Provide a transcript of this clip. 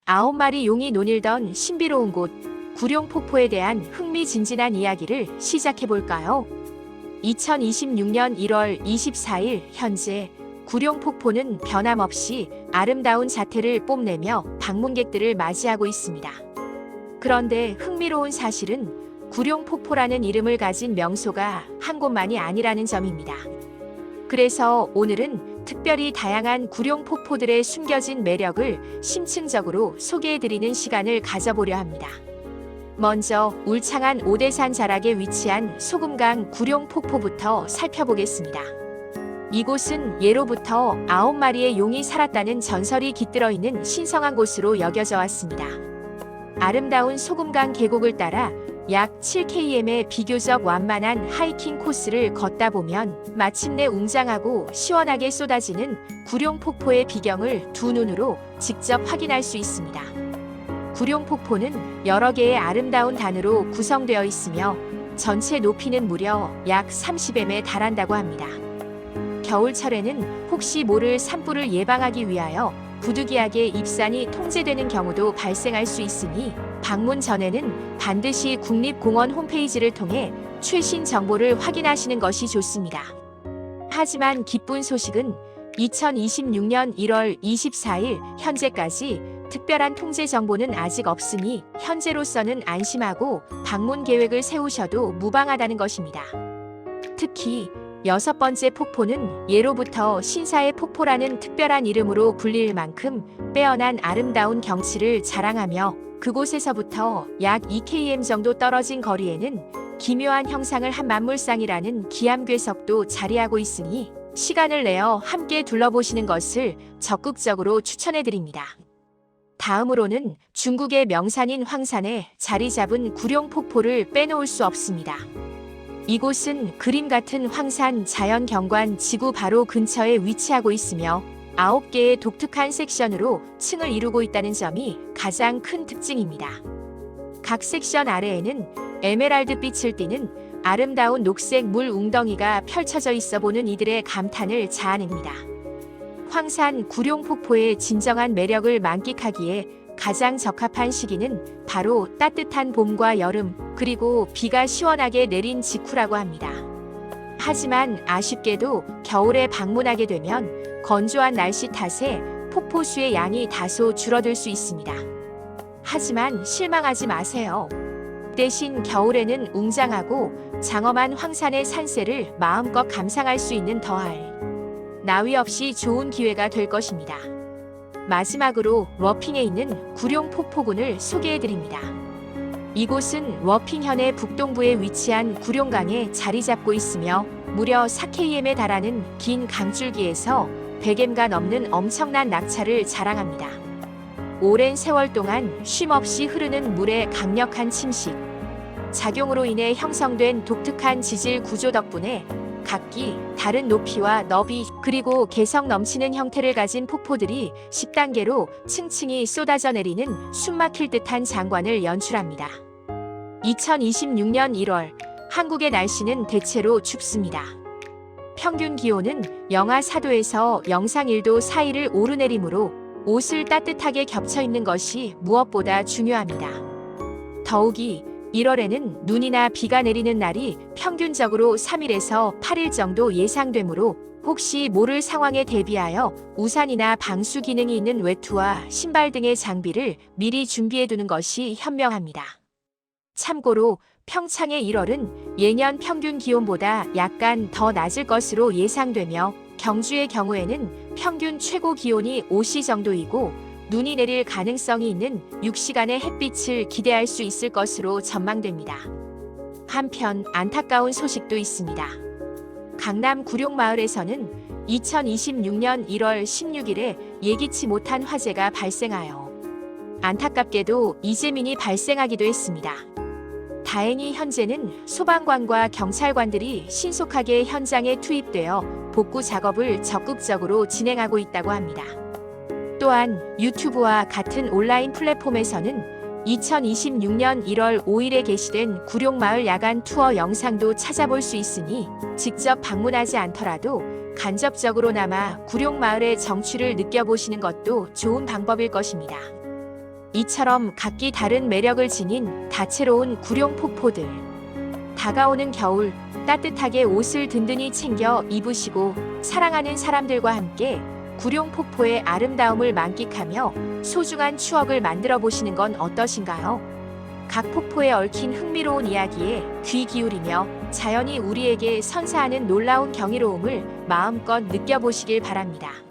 9마리 용이 논일던 신비로운 곳 구룡폭포에 대한 흥미진진한 이야기를 시작해볼까요? 2026년 1월 24일 현재 구룡폭포는 변함없이 아름다운 자태를 뽐내며 방문객들을 맞이하고 있습니다. 그런데 흥미로운 사실은 구룡폭포라는 이름을 가진 명소가 한 곳만이 아니라는 점입니다. 그래서 오늘은 특별히 다양한 구룡폭포들의 숨겨진 매력을 심층적으로 소개해드리는 시간을 가져보려 합니다. 먼저 울창한 오대산 자락에 위치한 소금강 구룡폭포부터 살펴보겠습니다. 이곳은 예로부터 9마리의 용이 살았다는 전설이 깃들어 있는 신성한 곳으로 여겨져 왔습니다. 아름다운 소금강 계곡을 따라 약 7km의 비교적 완만한 하이킹 코스를 걷다 보면 마침내 웅장하고 시원하게 쏟아지는 구룡폭포의 비경을 두 눈으로 직접 확인할 수 있습니다. 구룡폭포는 여러 개의 아름다운 단으로 구성되어 있으며 전체 높이는 무려 약 30m에 달한다고 합니다. 겨울철에는 혹시 모를 산불을 예방하기 위하여 부득이하게 입산이 통제되는 경우도 발생할 수 있으니 방문 전에는 반드시 국립공원 홈페이지를 통해 최신 정보를 확인하시는 것이 좋습니다. 하지만 기쁜 소식은 2026년 1월 24일 현재까지 특별한 통제 정보는 아직 없으니 현재로서는 안심하고 방문 계획을 세우셔도 무방하다는 것입니다. 특히 6번째 폭포는 예로부터 신사의 폭포라는 특별한 이름으로 불릴 만큼 빼어난 아름다운 경치를 자랑하며 그곳에서부터 약 2km 정도 떨어진 거리에는 기묘한 형상을 한 만물상이라는 기암괴석도 자리하고 있으니 시간을 내어 함께 둘러보시는 것을 적극적으로 추천해드립니다. 다음으로는 중국의 명산인 황산에 자리 잡은 구룡폭포를 빼놓을 수 없습니다. 이곳은 그림 같은 황산 자연경관 지구 바로 근처에 위치하고 있으며 9개의 독특한 섹션으로 층을 이루고 있다는 점이 가장 큰 특징입니다. 각 섹션 아래에는 에메랄드빛을 띠는 아름다운 녹색 물 웅덩이가 펼쳐져 있어 보는 이들의 감탄을 자아냅니다. 황산 구룡폭포의 진정한 매력을 만끽하기에 가장 적합한 시기는 바로 따뜻한 봄과 여름, 그리고 비가 시원하게 내린 직후라고 합니다. 하지만 아쉽게도 겨울에 방문하게 되면 건조한 날씨 탓에 폭포수의 양이 다소 줄어들 수 있습니다. 하지만 실망하지 마세요. 대신 겨울에는 웅장하고 장엄한 황산의 산세를 마음껏 감상할 수 있는 더할 나위 없이 좋은 기회가 될 것입니다. 마지막으로 워핑에 있는 구룡폭포군을 소개해드립니다. 이곳은 워핑현의 북동부에 위치한 구룡강에 자리 잡고 있으며 무려 4km에 달하는 긴 강줄기에서 100m가 넘는 엄청난 낙차를 자랑합니다. 오랜 세월 동안 쉼없이 흐르는 물의 강력한 침식, 작용으로 인해 형성된 독특한 지질 구조 덕분에 각기 다른 높이와 너비 그리고 개성 넘치는 형태를 가진 폭포들이 10단계로 층층이 쏟아져 내리는 숨막힐 듯한 장관을 연출합니다. 2026년 1월 한국의 날씨는 대체로 춥습니다. 평균 기온은 영하 4도에서 영상 1도 사이를 오르내리므로 옷을 따뜻하게 겹쳐 입는 것이 무엇보다 중요합니다. 더욱이 1월에는 눈이나 비가 내리는 날이 평균적으로 3일에서 8일 정도 예상되므로 혹시 모를 상황에 대비하여 우산이나 방수 기능이 있는 외투와 신발 등의 장비를 미리 준비해두는 것이 현명합니다. 참고로 평창의 1월은 예년 평균 기온보다 약간 더 낮을 것으로 예상되며 경주의 경우에는 평균 최고 기온이 5시 정도이고 눈이 내릴 가능성이 있는 6시간의 햇빛을 기대할 수 있을 것으로 전망됩니다. 한편 안타까운 소식도 있습니다. 강남 구룡마을에서는 2026년 1월 16일에 예기치 못한 화재가 발생하여 안타깝게도 이재민이 발생하기도 했습니다. 다행히 현재는 소방관과 경찰관들이 신속하게 현장에 투입되어 복구 작업을 적극적으로 진행하고 있다고 합니다. 또한 유튜브와 같은 온라인 플랫폼에서는 2026년 1월 5일에 게시된 구룡마을 야간 투어 영상도 찾아볼 수 있으니 직접 방문하지 않더라도 간접적으로나마 구룡마을의 정취를 느껴보시는 것도 좋은 방법일 것입니다. 이처럼 각기 다른 매력을 지닌 다채로운 구룡 폭포들. 다가오는 겨울, 따뜻하게 옷을 든든히 챙겨 입으시고 사랑하는 사람들과 함께 구룡 폭포의 아름다움을 만끽하며 소중한 추억을 만들어 보시는 건 어떠신가요? 각 폭포에 얽힌 흥미로운 이야기에 귀 기울이며 자연이 우리에게 선사하는 놀라운 경이로움을 마음껏 느껴보시길 바랍니다.